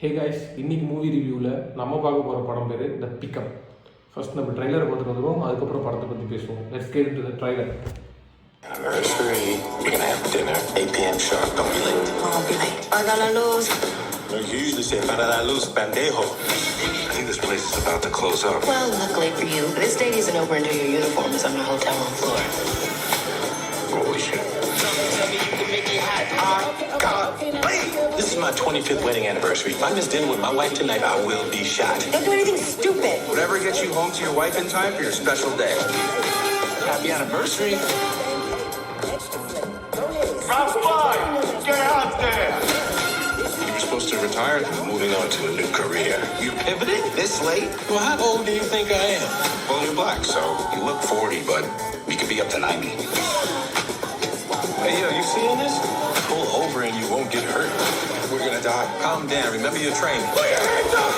Hey guys, இன்னைக்கு movie ரிவ்யூவில் நம்ம பார்க்க போகிற படம் பேர் த பிக்கப். ஃபர்ஸ்ட் நம்ம ட்ரைலரை பார்த்துட்டு வந்துடுவோம், அதுக்கப்புறம் படத்தை பற்றி பேசுவோம். Let's get into the trailer. Anniversary. We're gonna have dinner 8 p.m. sharp. Don't be late. I'll be late. Paga la luz. You usually say para la luz, pendejo. I think this place is about to close up. Well, luckily for you, this date isn't over until your uniform is on the hotel room floor. Holy shit. God, wait. This is my 25th wedding anniversary. If I miss dinner with my wife tonight, I will be shot. Don't do anything stupid. Whatever gets you home to your wife in time for your special day. Happy anniversary. Round 5, get out there! You were supposed to retire, moving on to a new career. You pivoted this late? Well, how old do you think I am? Well, you're black, so you look 40, but you could be up to 90. Hey, yo, you seeing this? Pull over and you won't get hurt. We're gonna die. Calm down. Remember your training. Put your hands up!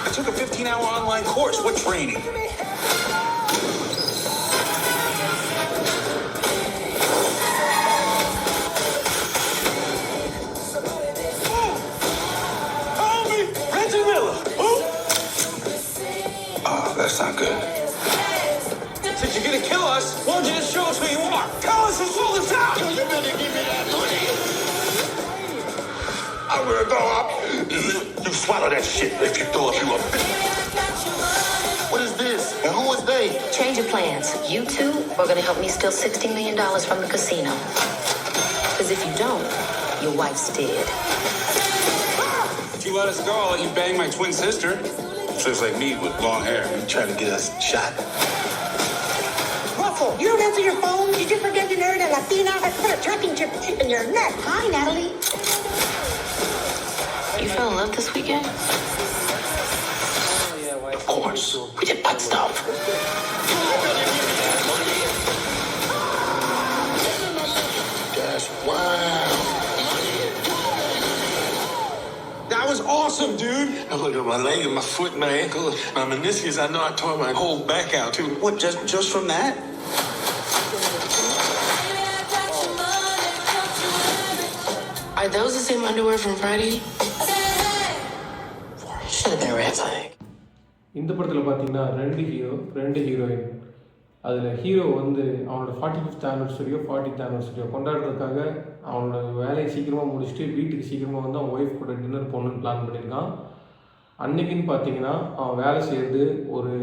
I took a 15-hour online course. What training? Oh, that's not good. Since you're gonna kill us, why don't you just show us who you are? Tell us and sold us out! You better give me that money! I'm gonna go up. You swallow that shit if you throw up you up. What is this? And who is they? Change of plans. You two are going to help me steal $60 million from the casino. Because if you don't, your wife's dead. If you let us go, I'll let you bang my twin sister. So it's like me with long hair. You trying to get us shot? Russell, you don't answer your phone? Did you forget you married a Latina? I put a tracking chip in your neck. Hi, Natalie. You fell in love this weekend? Of course. We did butt stuff. That's wow. That was awesome, dude. Now look at my leg and my foot, my ankle, my meniscus. I know I tore my whole back out too. What, just from that? Are those the same underwear from Friday? Should have been red flag. இந்த படத்தில் பார்த்தீங்கன்னா ரெண்டு hero, ரெண்டு heroine. அதில் hero வந்து அவனோட 45th ஆனிவர்சரியோ 40th ஆனிவர்சரியோ கொண்டாடுறதுக்காக அவனோட வேலையை சீக்கிரமாக முடிச்சுட்டு வீட்டுக்கு சீக்கிரமாக வந்து அவன் ஒய்ஃப் கூட டின்னர் போகணுன்னு பிளான் பண்ணியிருக்கான். அன்றைக்கின்னு பார்த்தீங்கன்னா அவன் வேலை செய்கிறது ஒரு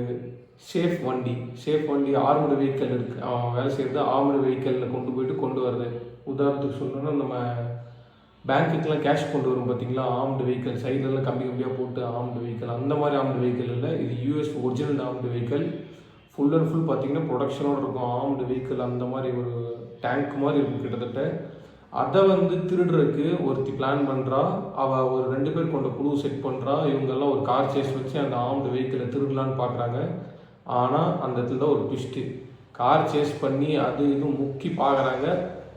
சேஃப் வண்டி ஆர்மடு வெஹிக்கல் இருக்குது. அவன் வேலை செய்கிறது ஆர்மடு வெஹிக்கலில் கொண்டு வருது. உதாரணத்துக்கு சொல்லணுன்னா நம்ம பேங்க்குக்கெலாம் கேஷ் கொண்டு வரும் பார்த்தீங்களா, ஆர்ம்டு வெஹிக்கல் சைட்லலாம் கம்பியாக போட்டு ஆர்ம்டு வெஹிக்கல், அந்த மாதிரி ஆர்ம்டு வெஹிக்கல் இல்லை. இது US original armed vehicle. Full and full பார்த்தீங்கன்னா ப்ரொடக்ஷனோடு இருக்கும். ஆர்ம்டு வெஹிக்கல் அந்த மாதிரி ஒரு டேங்க் மாதிரி இருக்கும் கிட்டத்தட்ட. அதை வந்து திருடுறதுக்கு ஒருத்தி பிளான் பண்ணுறா. அவள் ஒரு 2 பேர் கொண்ட குழு செட் பண்ணுறா. இவங்கெல்லாம் ஒரு கார் சேஸ் வச்சு அந்த ஆர்ம்டு வெஹிக்கலை திருடலான்னு பார்க்குறாங்க. ஆனால் அந்த இடத்துல தான் ஒரு ட்விஸ்ட்டு. கார் சேஸ் பண்ணி அது இதுவும் முக்கி பார்க்குறாங்க.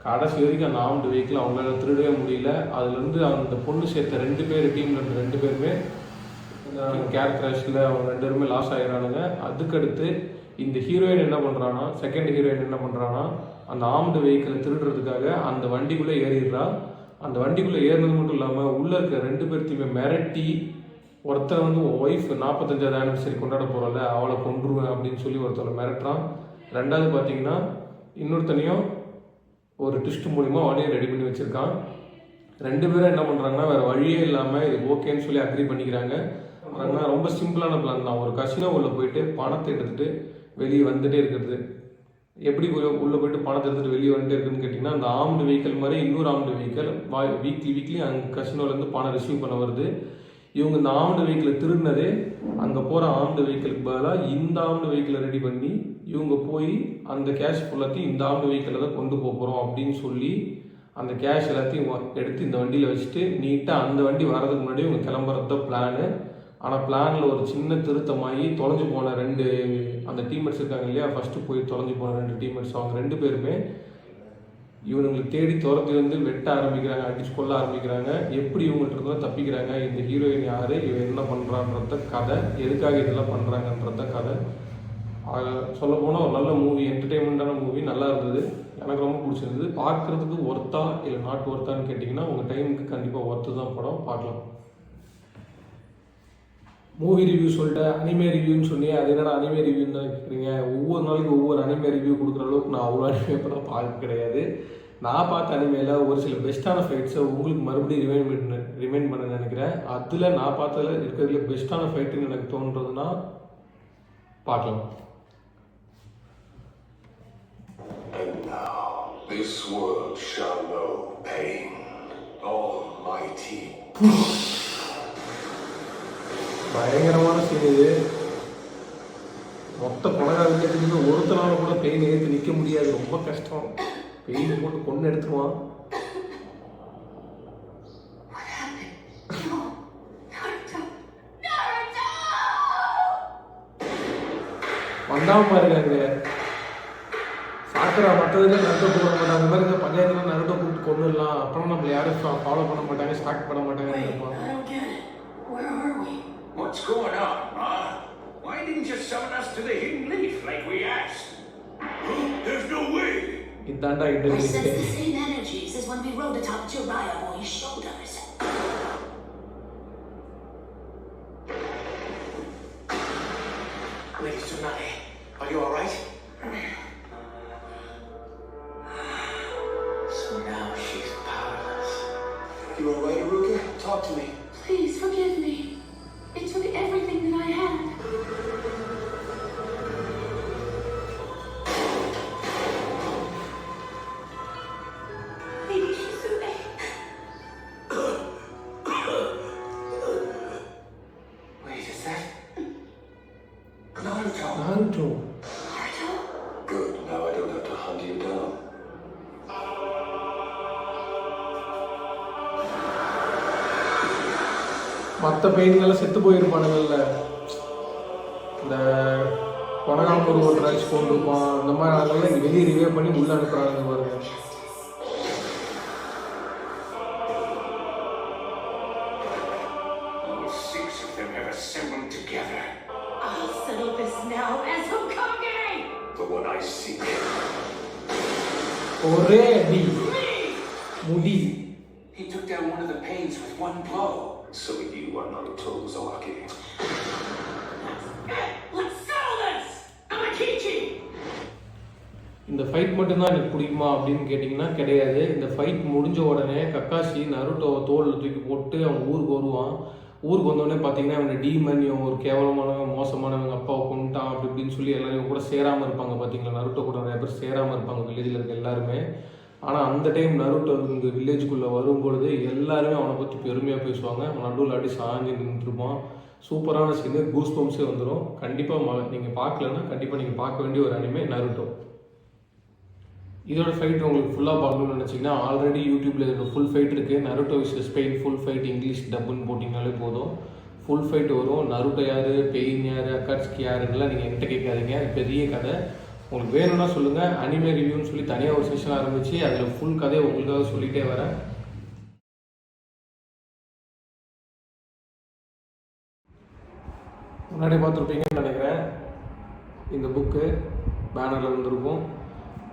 கடைசி வரைக்கும் அந்த ஆர்ம்டு வெஹிக்கிள் அவங்களால திருடவே முடியல. அதுலேருந்து அந்த பொண்ணு சேர்த்த 2 பேர் டீமில் இருந்த 2 பேருமே கேர் கிராஷில் அவங்க 2 பேருமே லாஸ் ஆகிறானுங்க. அதுக்கடுத்து இந்த ஹீரோயின் என்ன பண்ணுறான்னா, செகண்ட் ஹீரோயின் என்ன பண்ணுறான்னா, அந்த ஆர்ம்டு வெஹிக்கிளை திருடுறதுக்காக அந்த வண்டிக்குள்ளே ஏறிடுறா. அந்த வண்டிக்குள்ளே ஏறினது மட்டும் இல்லாமல் உள்ளே இருக்க 2 பேர்த்தையுமே மிரட்டி, ஒருத்தர் வந்து ஒய்ஃப் 45வது ஆனிவர்சரி கொண்டாட போகிறல அவளை கொன்றுவேன் அப்படின்னு சொல்லி ஒருத்தரை மிரட்டுறான். ரெண்டாவது பார்த்தீங்கன்னா இன்னொருத்தனையும் ஒரு ட்விஸ்ட் மூலிமா வண்டியை ரெடி பண்ணி வச்சுருக்கான். 2 பேரும் என்ன பண்ணுறாங்கன்னா வேறு வழியே இல்லாமல் இது ஓகேன்னு சொல்லி அக்ரி பண்ணிக்கிறாங்க. ரொம்ப சிம்பிளான பிளான் தான். ஒரு கசினோ உள்ளே போயிட்டு பணத்தை எடுத்துகிட்டு வெளியே வந்துகிட்டே இருக்கிறது. எப்படி உள்ளே போயிட்டு பணத்தை எடுத்துகிட்டு வெளியே வந்துட்டே இருக்குதுன்னு கேட்டிங்கன்னா, அந்த ஆர்ம்டு வெஹிக்கல் மாதிரி இன்னொரு ஆர்ம்டு வெஹிக்கல் வீக்லி அங்கே கசினோலேருந்து பணம் ரிசீவ் பண்ண வருது. இவங்க இந்த ஆர்ம்டு வெஹிக்கிளை திருடினதே அங்கே போகிற ஆர்ம்டு வெஹிக்கிளுக்கு பதிலாக இந்த ஆர்ம்டு வெஹிக்கிளை ரெடி பண்ணி இவங்க போய் அந்த கேஷ் ஃபுல்லாத்தையும் இந்த ஆர்ம்டு வெஹிக்கிளில் தான் கொண்டு போகிறோம் அப்படின்னு சொல்லி அந்த கேஷ் எல்லாத்தையும் எடுத்து இந்த வண்டியில் வச்சுட்டு நீட்டாக அந்த வண்டி வர்றதுக்கு முன்னாடி இவங்க கிளம்புறது தான் பிளானு. ஆனால் பிளானில் ஒரு சின்ன திருத்தமாகி தொலைஞ்சு போன 2 அந்த டீம்மேட்ஸ் இருக்காங்க இல்லையா, ஃபஸ்ட்டு போய் தொலைஞ்சு போன 2 டீம்மேட்ஸ், அவங்க 2 பேருமே இவனுங்களுக்கு தேடி துரத்தி வந்து வெட்ட ஆரம்பிக்கிறாங்க, அடிச்சு கொள்ள ஆரம்பிக்கிறாங்க. எப்படி இவங்கள்ட்ட இருந்தால் தப்பிக்கிறாங்க, இந்த ஹீரோயின் யார், இவன் என்ன பண்ணுறான்றத கதை, எதுக்காக இதெல்லாம் பண்ணுறாங்கன்றத கதை. சொல்லப்போனால் ஒரு நல்ல மூவி, என்டர்டெயின்மெண்ட்டான மூவி, நல்லா இருந்தது. எனக்கு ரொம்ப பிடிச்சிருந்தது. பார்க்குறதுக்கு ஒர்த்தா இல்லை நாட் ஒர்த்தான்னு கேட்டிங்கன்னா உங்கள் டைமுக்கு கண்டிப்பாக ஒர்த்து தான் படம். பார்க்கலாம். மூவி ரிவ்யூ சொல்லிட்டு அனிமே ரிவ்யூன்னு சொன்னீங்க. அது என்னடா அனிமே ரிவ்யூன்னு தான் கேட்குறீங்க. ஒவ்வொரு நாளைக்கு ஒவ்வொரு அனிமே ரிவ்யூ கொடுக்குற அளவுக்கு நான் அவ்வளோ அனிமே இப்போலாம் பார்க்க கிடையாது. நான் பார்த்த அனிமேல ஒரு சில பெஸ்ட்டான ஃபைட்ஸை உங்களுக்கு மறுபடியும் ரிமைண்ட் பண்ண நினைக்கிறேன். அதில் நான் பார்த்ததில் இருக்கிறதுல பெஸ்ட்டான ஃபைட்டுன்னு எனக்கு தோன்றதுன்னா பார்க்கலாம். And now, this world shall know pain. Almighty. பயங்கரமான சீன் இது. மொத்த கொலகாரத்துக்கு ஒருத்தனால கூட பெயின் ஏற்று நிற்க முடியாது. ரொம்ப கஷ்டம். பெயின் போட்டு கொண்டு எடுத்துருவான். வந்தாம பாருங்க. சாக்கரா மற்றதுல நருட்டோ போட மாட்டாங்க. அந்த மாதிரி இந்த பஞ்சாயத்துல நருட்டோ கூப்பிட்டு கொண்டுடலாம். அப்புறம் நம்மள யாரும் ஃபாலோ பண்ண மாட்டாங்க, ஸ்டார்ட் பண்ண மாட்டாங்கன்னு நினைப்பான். What's going on, huh? Why didn't you summon us to the Hidden Leaf like we asked? There's no way! இதாண்டா I interview. sense the same energies as when we rode atop Jiraiya Boy's shoulders. Lady Tsunade, are you alright? So now she's powerless. You alright, Iruka? Talk to me. Please forgive me. It took everything that I had. Lady Shizune. Wait, is that Naruto? நாருட்டோ. Naruto? Good, now I don't have to hunt you down. மற்ற பெயின்கள்லாம் செத்து போயிருப்பானுங்கள்ல. இந்த கொனகாமூர் ஒரு rice கொண்டு இருப்பான். அந்த மாதிரி ஆளுங்களை வெளியே ரிவே பண்ணி உள்ள அனுப்புறாங்க பாருங்க. All 6 of them have assembled together. I'll settle this now as Hokage! The one I seek. ஒரே அடி முடி. He took down one of the pains with one blow. So you are Naruto Uzumaki. Let's settle this! Amakichi! இந்த fight மட்டும்தான் எனக்கு பிடிக்குமா அப்படின்னு கேட்டிங்கன்னா கிடையாது. இந்த ஃபைட் முடிஞ்ச உடனே கக்காஷி நருட்டோவை தோளில் தூக்கி போட்டு அவன் ஊருக்கு வருவான். ஊருக்கு வந்தோடனே பார்த்தீங்கன்னா அவனை டீமன், இவன் ஒரு கேவலமானவன், மோசமானவங்க, அப்பாவை கொண்டுட்டான் அப்படி இப்படின்னு சொல்லி எல்லாரும் கூட சேராமல் இருப்பாங்க. பார்த்தீங்களா, நருட்டோ கூட நிறைய பேர் சேராமல் இருப்பாங்க வில்லேஜில் இருக்க எல்லாருமே. ஆனால் அந்த டைம் நருட்டோ இங்கே வில்லேஜுக்குள்ளே வரும்பொழுது எல்லாருமே அவனை பற்றி பெருமையாக பேசுவாங்க. அவன் நடுவில் அடி சாஞ்சு நின்றுருப்பான். சூப்பரான சீனு, கூஸ் பம்ப்ஸே வந்துடும். கண்டிப்பாக நீங்கள் பார்க்கலன்னா கண்டிப்பாக நீங்கள் பார்க்க வேண்டிய ஒரு அனிமே நருட்டோ. இதோட ஃபைட் உங்களுக்கு ஃபுல்லாக பார்க்கணும்னு நினச்சிங்கன்னா ஆல்ரெடி யூடியூப்பில் இதோட ஃபுல் ஃபைட் இருக்குது. நருட்டோ விஸ் பெயின் ஃபுல் ஃபைட் இங்கிலீஷ் டப்புன்னு போட்டிங்கனாலே போதும், ஃபுல் ஃபைட் வரும். நருட்டோ யார், பெயின் யார், அக்காட்ஸ்கி யாருன்னெலாம் நீங்கள் என்கிட்ட கேட்காதீங்க. அது பெரிய கதை. உங்களுக்கு வேணும்னா சொல்லுங்கள். அனிமே ரிவ்யூன்னு சொல்லி தனியாக ஒரு செஷன் ஆரம்பித்து அதில் ஃபுல் கதையை உங்களுக்காக சொல்லிகிட்டே வரேன். முன்னாடி பார்த்துருப்பீங்கன்னு நினைக்கிறேன். இந்த புக்கு பேனரில் வந்துருக்கும்.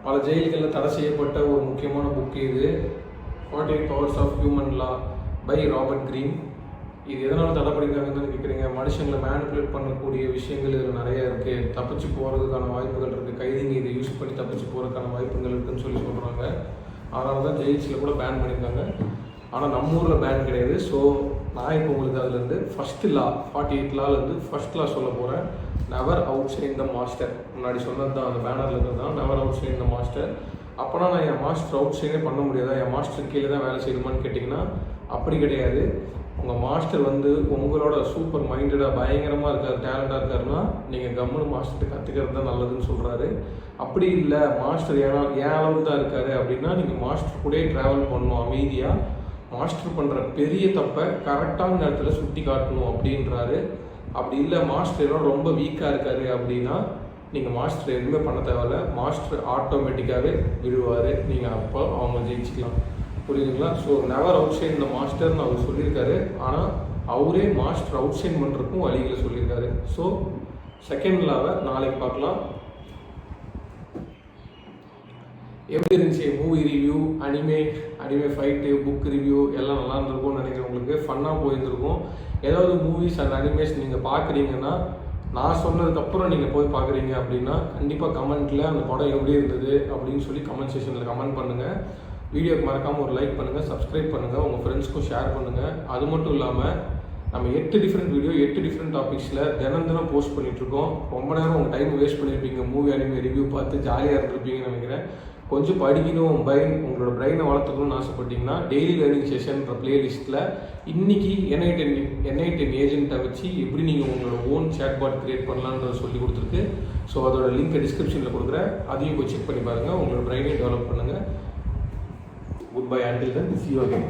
பல ஜெயில்களில் தடை செய்யப்பட்ட ஒரு முக்கியமான புக்கு இது. 48 Powers of Human Law by Robert Greene. இது எதனால் தடை பண்ணியிருக்காங்கன்னு கேட்குறீங்க. மனுஷங்களை மேனிப்புலேட் பண்ணக்கூடிய விஷயங்கள் இதில் நிறையா இருக்குது. தப்பிச்சு போகிறதுக்கான வாய்ப்புகள் இருக்குது. கைதிங்க இதை யூஸ் பண்ணி தப்பிச்சு போகிறதுக்கான வாய்ப்புகள் இருக்குதுன்னு சொல்லி சொல்கிறாங்க. அதனால தான் ஜெயில்ஸில் கூட பேன் பண்ணியிருக்காங்க. ஆனால் நம்ம ஊரில் பேன் கிடையாது. ஸோ நான் இப்போ உங்களுக்கு அதுலேருந்து ஃபஸ்ட்டு லா 48 லாலேருந்து ஃபஸ்ட் லா சொல்ல போகிறேன். Never outshine the master. முன்னாடி சொன்னது தான், அந்த பேனரில் இருக்கிறது தான் never outshine the master. அப்போனா நான் என் மாஸ்டர் அவுட் சைடே பண்ண முடியாதா, என் மாஸ்டர் கீழே தான் வேலை செய்யணுமான்னு கேட்டிங்கன்னா அப்படி கிடையாது. உங்கள் மாஸ்டர் வந்து உங்களோட சூப்பர் மைண்டடாக பயங்கரமாக இருக்கார், டேலண்டாக இருக்காருன்னா நீங்கள் கம்முன்னு மாஸ்டர்கிட்ட கற்றுக்கிறது தான் நல்லதுன்னு சொல்கிறாரு. அப்படி இல்லை, மாஸ்டர் ஏன் அளவுக்கு தான் இருக்காரு அப்படின்னா நீங்கள் மாஸ்டர் கூட ட்ராவல் பண்ணணும் அமைதியாக. மாஸ்டர் பண்ணுற பெரிய தப்பை கரெக்டான நேரத்தில் சுட்டி காட்டணும் அப்படின்றாரு. அப்படி இல்லை, மாஸ்டர் ரொம்ப வீக்காக இருக்காரு அப்படின்னா நீங்கள் மாஸ்டர் எதுவுமே பண்ண தேவையில்ல. மாஸ்டர் ஆட்டோமேட்டிக்காகவே விடுவார். நீங்கள் அப்போ அவங்க ஜெயிச்சிக்கலாம். புரியுதுங்களா? ஸோ நெவர் அவுட் சைட் இந்த மாஸ்டர்னு அவர் சொல்லியிருக்காரு. ஆனால் அவரே மாஸ்டர் அவுட் சைட் பண்ணுறதுக்கும் வழிகளை சொல்லியிருக்காரு. ஸோ செகண்ட் லாவை நாளைக்கு பார்க்கலாம். எப்படி இருந்துச்சு movie review, anime fight, book review எல்லாம் நல்லா இருந்திருக்கும்னு நினைக்கிறேன். உங்களுக்கு ஃபன்னாக போயிருந்துருக்கும். ஏதாவது மூவிஸ் அண்ட் அனிமேஸ் நீங்கள் பார்க்குறீங்கன்னா, நான் சொன்னதுக்கப்புறம் நீங்கள் போய் பார்க்குறீங்க அப்படின்னா கண்டிப்பாக கமெண்ட்டில் அந்த படம் எப்படி இருந்தது அப்படின்னு சொல்லி கமெண்ட் செக்ஷனில் கமெண்ட் பண்ணுங்கள். வீடியோக்கு மறக்காமல் ஒரு லைக் பண்ணுங்கள், சப்ஸ்கிரைப் பண்ணுங்கள், உங்கள் ஃப்ரெண்ட்ஸ்க்கும் ஷேர் பண்ணுங்கள். அது மட்டும் இல்லாமல் நம்ம 8 டிஃப்ரெண்ட் வீடியோ 8 டிஃப்ரெண்ட் டாபிக்ஸில் தினம் போஸ்ட் பண்ணிகிட்ருக்கோம். ரொம்ப நேரம் உங்கள் டைம் வேஸ்ட் பண்ணியிருப்பீங்க மூவி அனிமே ரிவ்யூ பார்த்து ஜாலியாக இருந்திருப்பீங்கன்னு நினைக்கிறேன். கொஞ்சம் படிக்கணும், உங்களோட பிரெயினை வளர்த்துக்கணும்னு ஆசைப்பட்டீங்கன்னா டெய்லி லேர்னிங் செஷன்ற பிளேலிஸ்ட்டில் இன்றைக்கி NI10 ஏஜென்ட்டை வச்சு எப்படி நீங்கள் உங்களோட ஓன் சேட்பாட் க்ரியேட் பண்ணலான்றத சொல்லி கொடுத்துருக்கு. ஸோ அதோட லிங்க்கை டிஸ்கிரிப்ஷனில் கொடுக்குறேன். அதையும் போய் செக் பண்ணி பாருங்கள். உங்களோட பிரெயினை டெவலப் பண்ணுங்கள். Goodbye until then, see you again.